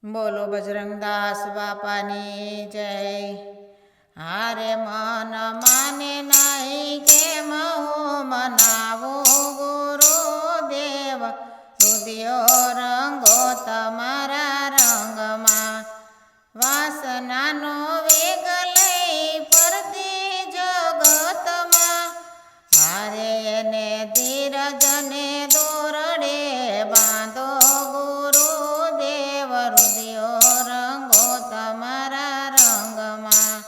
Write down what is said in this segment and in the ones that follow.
બોલો બજરંગદાસ બાપાની જય। હારે મન માને નહીં કેમ હું મનાવું ગુરુદેવ, રુદિયો રંગો તમારા રંગમાં, વાસનાનો વેગ લઈ ફરતી જગતમાં, હારે એને ધીરજને દોરડે બાંધો ગુરુદેવ, રુદિયો રંગો તમારા રંગમાં,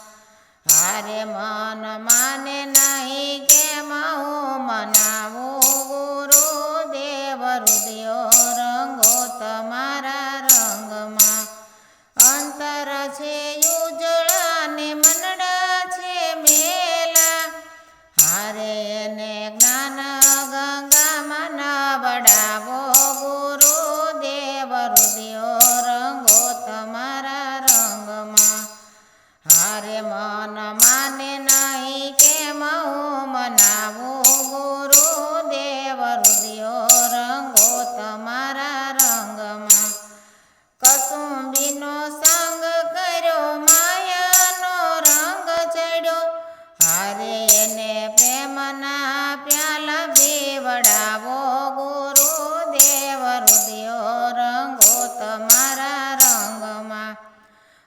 હારે મન માને નહીં કેમ હું મનાવું ગુરુદેવ, રુદિયો રંગો તમારા રંગમાં, અંતર છે ઉજળા ને મનડા છે મેલા, હારે એને જ્ઞાન ગંગામાં નવડાવો ગુરુદેવ, રુદિયો રંગો તમારા રંગમાં, હારે મન માને નહીં કેમ હું મનાવું ગુરુદેવ, રુદિયો રંગો તમારા રંગમાં, કસુંબીનો સંગ કર્યો માયાનો રંગ ચડ્યો, હારે એને પ્રેમના પ્યાલા પીવડાવો ગુરુદેવ, રુદિયો રંગો તમારા રંગમાં,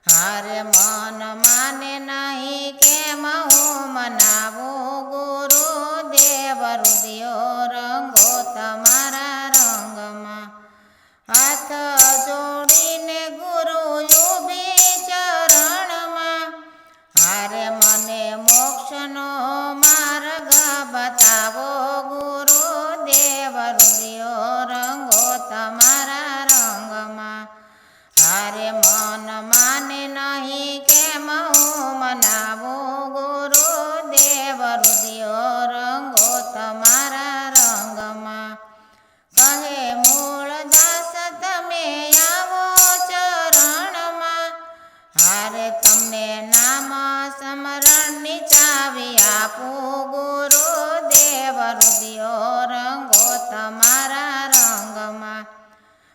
હારે મન માને નહીં કેમ હું મનાવું ગુરુદેવ, રુદિયો રંગો તમારા રંગમાં, હાથ જોડીને ગુરુ ઊભી ચરણમાં, હારે મને મોક્ષનો માર્ગ બતાવો ગુરુદેવ, રુદિયો રંગો તમારા રંગમાં, હારે મન માને નહીં કેમ હું મનાવું ગુરુદેવ, રુદિયો રંગો તમારા રંગમાં, કહે મૂળ દાસ તમે આવો ચરણમાં, હારે તમને નામ સ્મરણની ચાવી આપું ગુરુદેવ, રુદિયો રંગો તમારા રંગમાં,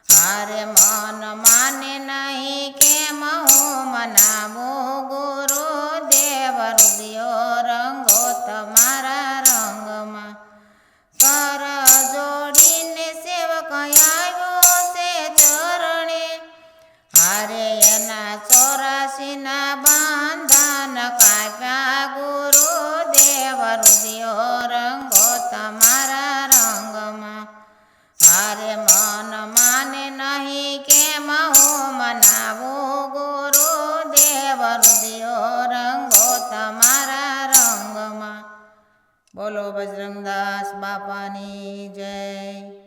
હારે મન માને નહીં કેમ હું મનાવું ગુરુદેવ, રુદિયો રંગો તમારા રંગમાં, કર જોડીને સેવક આવ્યો છે ચરણે, હારે એના 84ના બંધન કાપ્યા ગુરુદેવ, રુદિયો રંગો તમારા રંગમાં, હારે મન માને નહીં કેમ હું મનાવું ગુરુદેવ, રુદિયો રંગો તમારા રંગમાં। બોલો બજરંગદાસ બાપાની જય।